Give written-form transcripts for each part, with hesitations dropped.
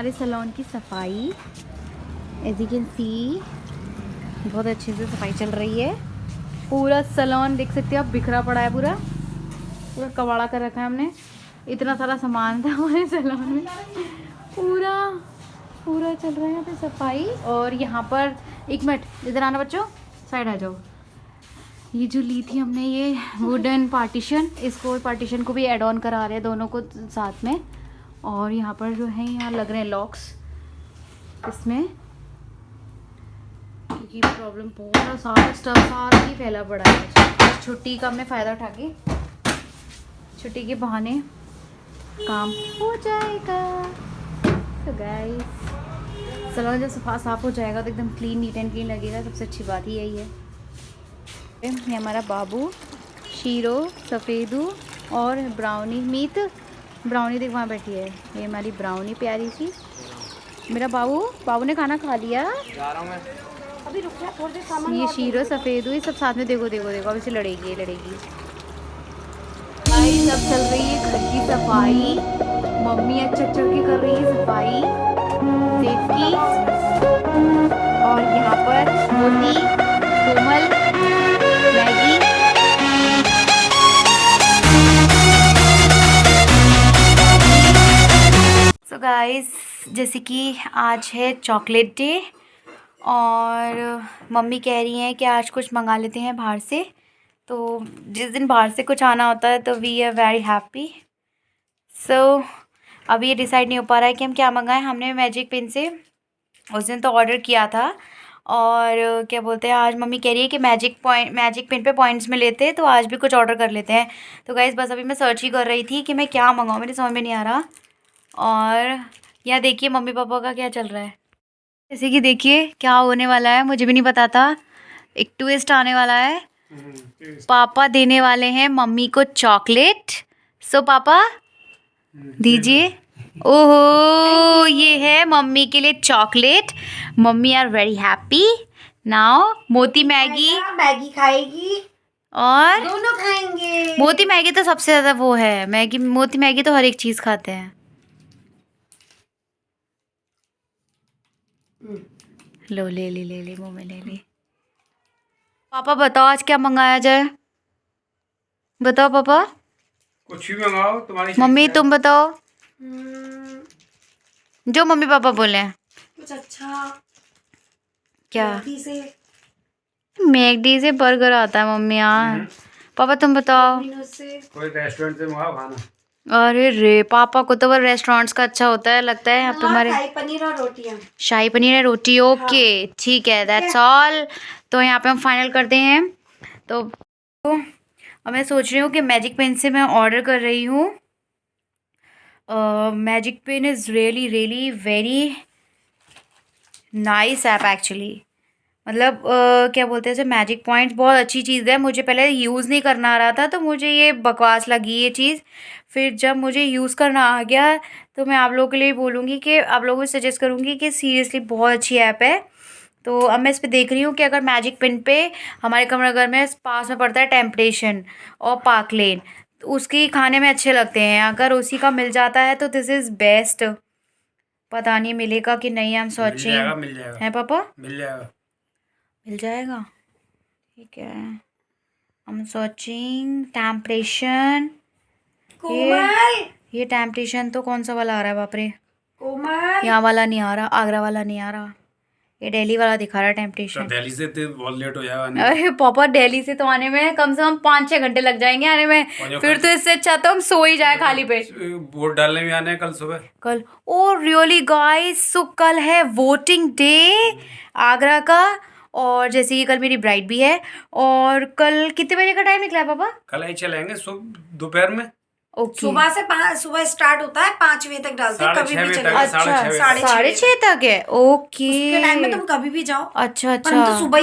हमारे सैलून की सफाई एज यू कैन सी बहुत अच्छे से सफाई चल रही है। पूरा सैलून देख सकते हो आप, बिखरा पड़ा है, पूरा पूरा कबाड़ा कर रखा है हमने। इतना सारा सामान था हमारे सैलून में। पूरा पूरा चल रहा है यहाँ पे सफाई। और यहाँ पर एक मिनट इधर आना बच्चों, साइड आ जाओ। ये जो ली थी हमने ये वुडन पार्टीशन, इसको पार्टीशन को भी ऐड ऑन करा रहे हैं दोनों को साथ में। और यहाँ पर जो है यहाँ लग रहे हैं लॉक्स इसमें, क्योंकि प्रॉब्लम बहुत सारा स्टफ सारा ही फैला पड़ा है। छुट्टी का हमने फ़ायदा उठा के छुट्टी के बहाने काम हो जाएगा। तो गाइस सैलून जब साफ हो जाएगा तो एकदम क्लीन, नीट एंड क्लीन लगेगा। सबसे अच्छी बात ही यही है। ये हमारा बाबू शीरो, सफ़ेदू और ब्राउनी। मीत ब्राउनी देख वहाँ बैठी है, ये हमारी ब्राउनी प्यारी सी। मेरा बाबू ने खाना खा लिया। जा रहा हूं मैं। अभी रुक जा थोड़ी देर, सामान। ये शीरो, सफ़ेदू, ये सब साथ में देखो देखो देखो, अभी से लड़ेगी लड़ेगी। भाई सब चल रही है घर की सफाई। मम्मी अच्छा चढ़ के कर रही है सफाई सेफ की। और यहाँ पर मोती, कोमल, मैगी। सो गाइस जैसे कि आज है चॉकलेट डे और मम्मी कह रही हैं कि आज कुछ मंगा लेते हैं बाहर से। तो जिस दिन बाहर से कुछ आना होता है तो वी आर वेरी हैप्पी। सो अभी ये डिसाइड नहीं हो पा रहा है कि हम क्या मंगाएं। हमने मैजिक पेन से उस दिन तो ऑर्डर किया था, और क्या बोलते हैं, आज मम्मी कह रही है कि मैजिक पेन पे पॉइंट्स में लेते हैं, तो आज भी कुछ ऑर्डर कर लेते हैं। तो गाइस बस अभी मैं सर्च ही कर रही थी कि मैं क्या मंगाऊँ, मेरे समझ में नहीं आ रहा। और यहाँ देखिए मम्मी पापा का क्या चल रहा है। जैसे कि देखिए क्या होने वाला है, मुझे भी नहीं पता था। एक ट्विस्ट आने वाला है। पापा देने वाले हैं मम्मी को चॉकलेट। सो पापा दीजिए। ओहो, ये है मम्मी के लिए chocolate. Mummy are very happy now. Moti Maggi खाएगी, और दोनों खाएंगे। मोती मैगी तो सबसे ज़्यादा वो है, मैगी मोती मैगी तो हर एक चीज़ खाते हैं। लो ले ली मुँह में ले ली। पापा बताओ आज क्या मंगाया जाए, बताओ पापा। कुछ भी मंगाओ तुम्हारी। मम्मी तुम बताओ, जो मम्मी पापा बोले। कुछ अच्छा क्या? से मैगडी से बर्गर आता है मम्मी यार। पापा तुम बताओ। से कोई रेस्टोरेंट से मंगाओ खाना। अरे रे, पापा को तो वो रेस्टोरेंट्स का अच्छा होता है लगता है। यहाँ पे हमारे शाही पनीर और रोटियां। शाही पनीर है, रोटी। ओके ठीक है, दैट्स ऑल। तो यहाँ पे हम फाइनल करते हैं। तो अब मैं सोच रही हूँ कि मैजिक पेन से मैं ऑर्डर कर रही हूँ। Magic pen is really really very nice app actually. मतलब क्या बोलते हैं इसे, मैजिक पॉइंट्स बहुत अच्छी चीज़ है। मुझे पहले यूज़ नहीं करना आ रहा था तो मुझे ये बकवास लगी ये चीज़। फिर जब मुझे यूज़ करना आ गया तो मैं आप लोगों के लिए बोलूँगी कि आप लोगों को सजेस्ट करूँगी कि सीरियसली बहुत अच्छी ऐप है। तो अब मैं इस पर देख रही हूँ कि अगर मैजिक पेन पे हमारे कमरा घर में पास में पड़ता है टेम्पटेशन और पार्क लेन, तो उसके खाने में अच्छे लगते हैं। अगर उसी का मिल जाता है तो दिस इज़ बेस्ट। पता नहीं मिलेगा कि नहीं, आई एम सर्चिंग। मिल जाएगा है पापा? मिल जाएगा। मिल जाएगा, ठीक है। हम सर्चिंग टेम्पटेशन। कोमल, ये टेम्पटेशन तो कौन सा वाला आ रहा है बाप रे। कोमल, यहाँ वाला नहीं आ रहा, आगरा वाला नहीं आ रहा, ये दिल्ली वाला दिखा रहा है तो टेम्पटेशन। दिल्ली से तो बहुत लेट हो जाएगा आने में। अरे पापा दिल्ली से तो आने में कम से कम 5-6 घंटे लग जाएंगे आने में। फिर तो इससे अच्छा तो हम सो ही जाए खाली पे। वोट डालने भी आने हैं कल सुबह। कल? ओ रियली गाइस, सो कल है वोटिंग डे आगरा का। और जैसे कि कल मेरी ब्राइड भी है। और कल कितने बजे का टाइम निकला है पापा? कल ही चलेंगे दोपहर में। ओके। सुबह स्टार्ट होता है, 5 बजे तक डालते हैं, कभी 6:30 भी बजे चले तक, जाओ। अच्छा, 6:30 6:30 तक है। ओके, उसके टाइम में तुम कभी भी जाओ। अच्छा पर हम तो अच्छा, सुबह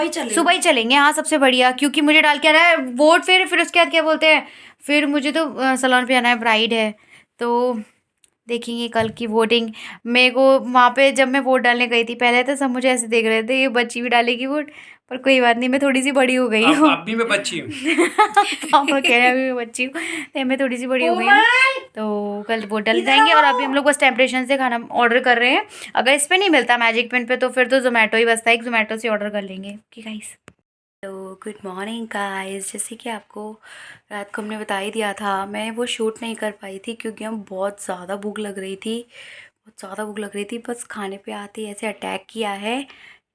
ही चले। सुबह ही चलेंगे। हाँ सबसे बढ़िया, क्योंकि मुझे डाल के आना है वोट। फिर उसके बाद क्या बोलते हैं, फिर मुझे तो सैलून पे आना है, ब्राइड है। तो देखेंगे कल की वोटिंग। मेरे को वहाँ पे जब मैं वोट डालने गई थी पहले तो सब मुझे ऐसे देख रहे थे, ये बच्ची भी डालेगी वोट। पर कोई बात नहीं, मैं थोड़ी सी बड़ी हो गई हूँ। अब भी मैं बच्ची हूँ। पापा कह रहे हैं अभी मैं बच्ची हूँ, तो मैं थोड़ी सी बड़ी हो गई हूँ, तो कल वो डल जाएंगे। और अभी हम लोग बस टेम्परेचर से खाना ऑर्डर कर रहे हैं। अगर इस पे नहीं मिलता मैजिक पेन पे तो फिर तो जोमेटो ही बचता है, जोमेटो से ऑर्डर कर लेंगे। ओके गाइस, तो गुड मॉर्निंग गाइस। जैसे कि आपको रात को हमने बता ही दिया था, मैं वो शूट नहीं कर पाई थी क्योंकि हम बहुत ज़्यादा भूख लग रही थी, बहुत ज़्यादा भूख लग रही थी। बस खाने पे आते ही ऐसे अटैक किया है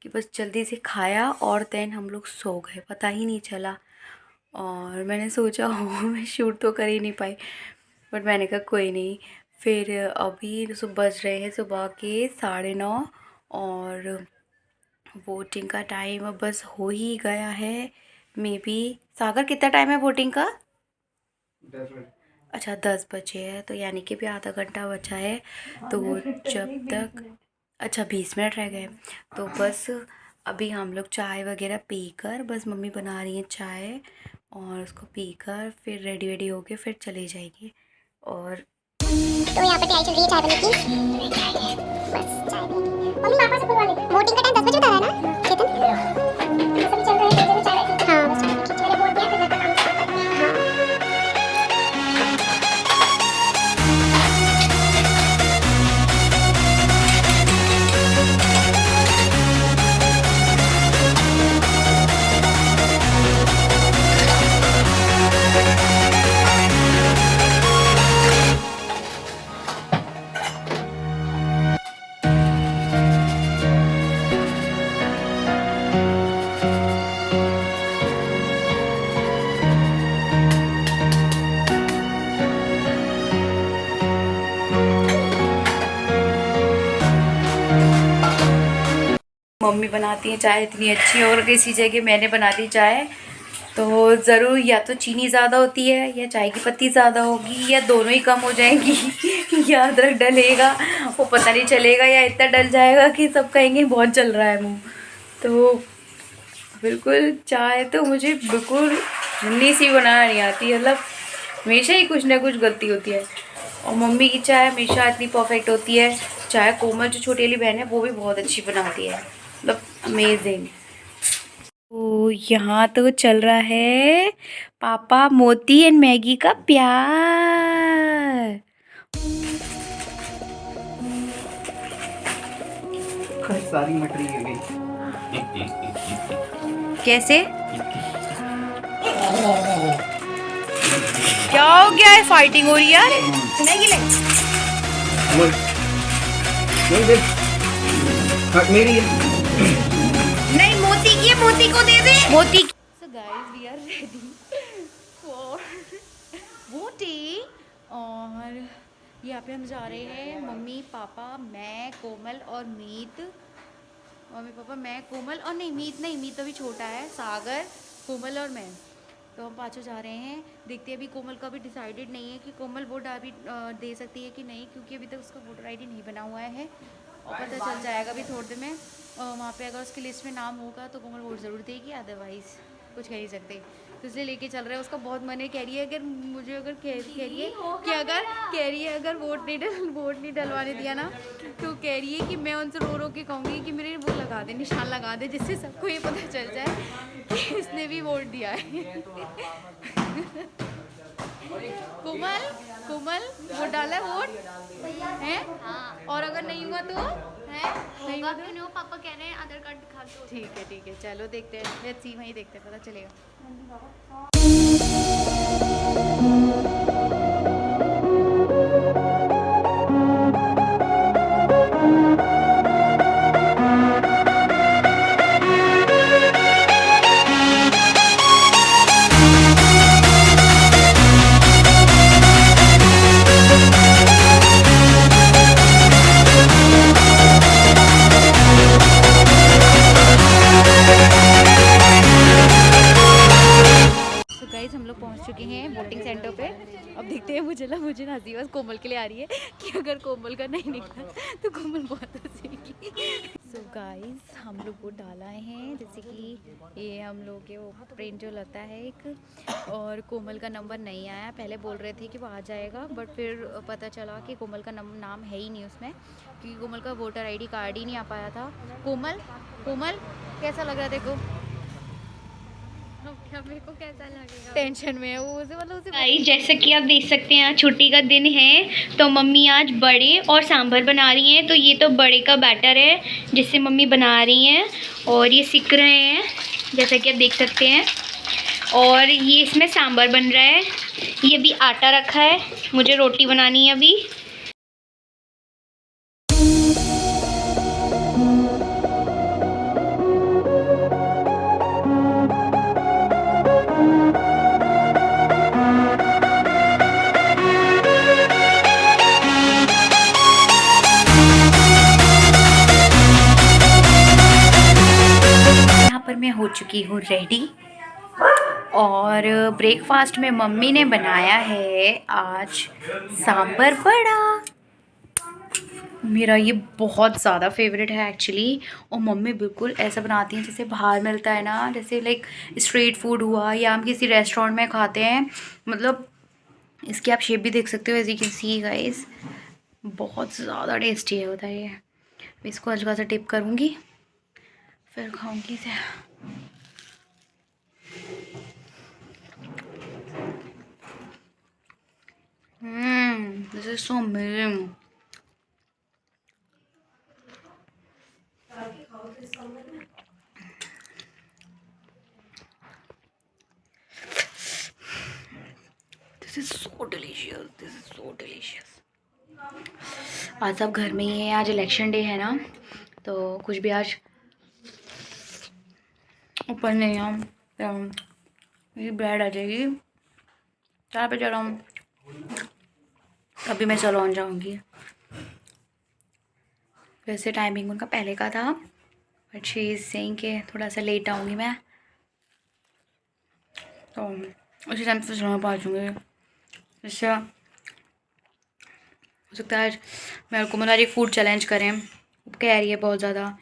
कि बस जल्दी से खाया और देन हम लोग सो गए, पता ही नहीं चला। और मैंने सोचा मैं शूट तो कर ही नहीं पाई, बट मैंने कहा कोई नहीं। फिर अभी बज रहे हैं सुबह के 9:30 और वोटिंग का टाइम अब बस हो ही गया है। मे बी सागर कितना टाइम है वोटिंग का? 10 मिनट। अच्छा 10 बजे है, तो यानी कि भी आधा घंटा बचा है। तो जब तक अच्छा 20 मिनट रह गए, तो बस अभी हम लोग चाय वगैरह पीकर, बस मम्मी बना रही हैं चाय और उसको पीकर फिर रेडी वेडी होके फिर चले जाएंगे। और तो यहाँ पर तैयारी चल रही है चाय बनने की। बस चाय पीएंगे। मम्मी पापा से बुलवा ले। वोटिंग का टाइम 10 बजे बता रहा है ना चेतन? सभी चल रहे हैं, चाय रखी। हाँ मैंने वोट दिया, फिर घर का काम स्टार्ट करते हैं। हाँ मम्मी बनाती हैं चाय इतनी अच्छी, और किसी जगह मैंने बना दी चाय तो ज़रूर या तो चीनी ज़्यादा होती है या चाय की पत्ती ज़्यादा होगी या दोनों ही कम हो जाएंगी या अदरक डलेगा वो पता नहीं चलेगा, या इतना डल जाएगा कि सब कहेंगे बहुत जल रहा है मुँह। तो बिल्कुल चाय तो मुझे बिल्कुल झन्नी सी बनाना नहीं आती, मतलब हमेशा ही कुछ ना कुछ गलती होती है। और मम्मी की चाय हमेशा इतनी परफेक्ट होती है। चाय कोमल जो छोटी वाली बहन है वो भी बहुत अच्छी बनाती है, मतलब अमेजिंग। तो यहाँ तो चल रहा है पापा मोती एंड मैगी का प्यार। सारी मटरी गिर गई। कैसे? क्या हो गया है? फाइटिंग हो रही है? नहीं ले नहीं दे। हाँ, मेरी है। नहीं, मोती की है, मोती को दे दे। मोती। So guys, we are ready for voting. और यहाँ पे हम जा रहे हैं, मम्मी पापा मैं कोमल और मीत। मम्मी पापा मैं कोमल और नहीं मीत अभी छोटा है, सागर कोमल और मैं, तो हम पाँचों जा रहे हैं। देखते हैं, अभी कोमल का भी डिसाइडेड नहीं है कि कोमल वोट अभी दे सकती है कि नहीं, क्योंकि अभी तक उसका वोटर आईडी नहीं बना हुआ है और पता चल जाएगा अभी थोड़ी देर में। वहाँ पे अगर उसकी लिस्ट में नाम होगा तो कोमल वोट ज़रूर देगी, अदरवाइज़ कुछ कह नहीं सकते। तो इसलिए लेके चल रहे हैं उसका। बहुत मन है, कह रही है अगर मुझे अगर कह रही है अगर वोट नहीं डलवाने दिया ना, तो कह रही है कि मैं उनसे रो के कहूँगी कि मेरे वो लगा दे, निशान लगा दे, जिससे सबको ये पता चल जाए कि इसने भी वोट दिया है। कोमल वोट डाला है? वोट है? और अगर नहीं हुआ तो है? नहीं हुआ तो पापा कह रहे हैं आधार कार्ड दिखा दो। ठीक है चलो देखते हैं, लेट्स सी, वहीं देखते हैं, पता चलेगा। गाइस हम लोग पहुंच चुके हैं वोटिंग सेंटर पे। अब देखते हैं, मुझे ना हंसी बस कोमल के लिए आ रही है कि अगर कोमल का नहीं निकला तो कोमल बहुत हंसेगी। सो गाइस हम लोग वोट डाला है, जैसे कि ये हम लोग के वो प्रिंट जो लगता है एक, और कोमल का नंबर नहीं आया। पहले बोल रहे थे कि वो आ जाएगा, बट फिर पता चला कि कोमल का नाम है ही नहीं उसमें, क्योंकि कोमल का वोटर ID कार्ड ही नहीं आ पाया था। कोमल कैसा लग रहा है देखो? टेंशन में है वो, उसे मतलब उसे गाइस जैसा कि आप देख सकते हैं आज छुट्टी का दिन है तो मम्मी आज बड़े और सांभर बना रही हैं। तो ये तो बड़े का बैटर है जिससे मम्मी बना रही हैं और ये सिक रहे हैं जैसा कि आप देख सकते हैं। और ये इसमें सांभर बन रहा है। ये भी आटा रखा है, मुझे रोटी बनानी है अभी। मैं हो चुकी हूँ रेडी और ब्रेकफास्ट में मम्मी ने बनाया है आज सांभर बड़ा। मेरा ये बहुत ज़्यादा फेवरेट है एक्चुअली। और मम्मी बिल्कुल ऐसा बनाती हैं जैसे बाहर मिलता है ना, जैसे लाइक स्ट्रीट फूड हुआ या हम किसी रेस्टोरेंट में खाते हैं। मतलब इसकी आप शेप भी देख सकते हो, as you can see guys, बहुत ज़्यादा टेस्टी है होता है ये। मैं इसको हल्का सा टिप करूँगी फिर खाऊंगी इसे। This is so amazing. This is so delicious, this is so delicious. आज सब घर में ही है, आज इलेक्शन डे है ना, तो कुछ भी आज ऊपर नहीं हम मेरी ब्रेड आ जाएगी चाय पे चला हूँ, अभी मैं सैलून जाऊँगी। वैसे टाइमिंग उनका पहले का था बट शी इज़ सेइंग कि थोड़ा सा लेट आऊँगी मैं, तो उसी टाइम से सैलून पहुँचूँगी। इससे हो सकता है आज मेरे को मतलब एक फूड चैलेंज करें, कह रही है बहुत ज़्यादा,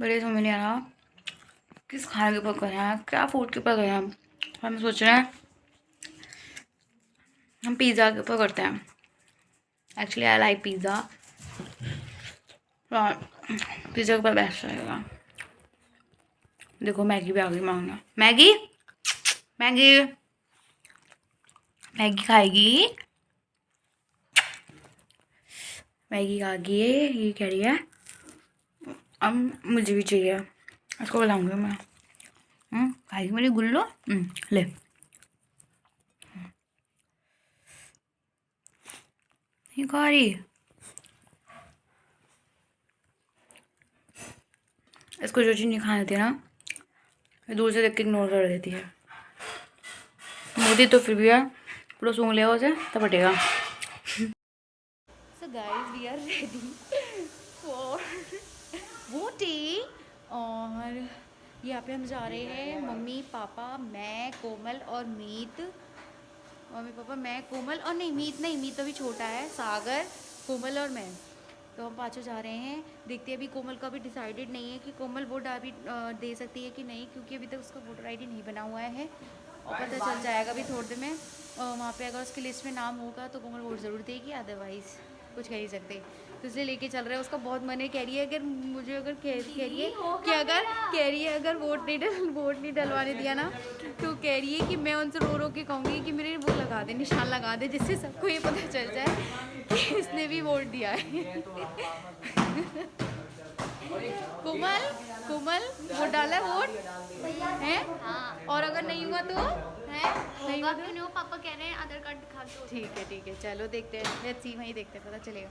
बड़े समझ नहीं आ रहा किस खाने के ऊपर करें, क्या फूड के ऊपर करें। हम सोच रहे हैं हम पिज़्ज़ा के ऊपर करते हैं। Actually I like pizza, pizza के ऊपर बेस्ट रहेगा। देखो मैगी भी आ गई मांगना, मैगी मैगी मैगी खाएगी, मैगी आ गई है, ये कह रही है अब मुझे भी चाहिए, इसको बुलाऊंगी मैं। खाएगी मेरी गुल्लो, ले नहीं खा रही, इसको जो चीज़ नहीं खाने देती ना दूर से देख के इग्नोर कर देती है। मोदी तो फिर भी है, पूरा सूंघ लेगा उसे तब हटेगा। So guys, we are ready for voting और यहाँ पे हम जा रहे हैं मम्मी पापा मैं कोमल और मीत। मम्मी पापा मैं कोमल और नहीं मीत अभी छोटा है, सागर कोमल और मैं, तो हम पाँचों जा रहे हैं। देखते हैं अभी कोमल का भी डिसाइडेड नहीं है कि कोमल वोट अभी दे सकती है कि नहीं, क्योंकि अभी तक उसका वोटर आईडी नहीं बना हुआ है और पता चल जाएगा अभी थोड़ी देर में। वहाँ पे अगर उसकी लिस्ट में नाम होगा तो कोमल वोट ज़रूर देगी, अदरवाइज़ कुछ कह नहीं सकते। तो इसलिए लेके चल रहे हैं उसका। बहुत मन है, कह रही है अगर मुझे अगर कह रही है अगर वोट नहीं डलवाने दिया ना तो कह रही है कि मैं उनसे रो के कहूँगी कि मेरे वो लगा दे, निशान लगा दे, जिससे सबको ये पता चल जाए कि इसने भी वोट दिया है। कोमल वोट डाला है, वोट है और अगर नहीं हुआ तो है नहीं हुआ तो पापा कह रहे हैं आधार कार्ड दिखा दो। ठीक है चलो देखते हैं, लेट्स सी, वहीं देखते हैं पता चलेगा।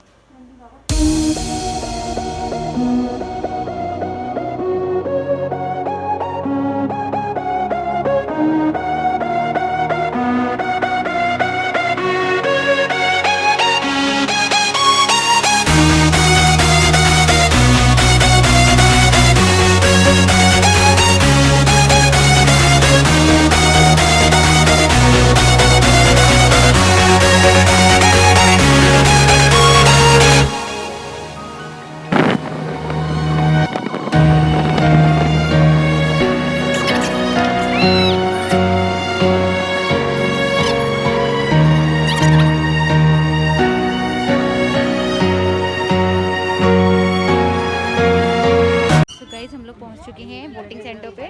पहुंच चुके हैं वोटिंग सेंटर पे।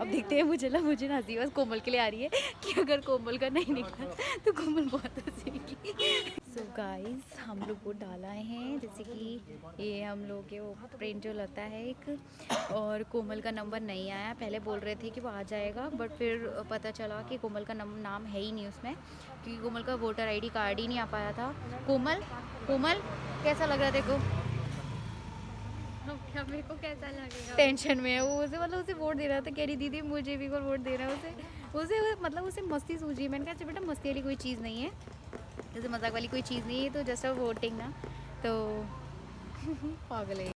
अब देखते हैं, मुझे ना हंसी बस कोमल के लिए आ रही है कि अगर कोमल का नहीं निकला तो कोमल बहुत हंसेगी। सो गाइस, हम लोग वोट डाला हैं, जैसे कि ये हम लोग के वो प्रिंट जो लगता है एक, और कोमल का नंबर नहीं आया। पहले बोल रहे थे कि वो आ जाएगा, बट फिर पता चला कि कोमल का नाम है ही नहीं उसमें, क्योंकि कोमल का वोटर आईडी कार्ड ही नहीं आ पाया था। कोमल कैसा लग रहा है देखो? क्या मेरे को कैसा लगेगा? टेंशन में है वो, उसे मतलब उसे वोट दे रहा था, कह रही दीदी मुझे भी वोट दे रहा है उसे मतलब उसे मस्ती सूझ रही है। मैंने कहा बेटा मस्ती वाली कोई चीज़ नहीं है, जैसे मजाक वाली कोई चीज़ नहीं है, तो जस्ट वोटिंग ना, तो पागल है।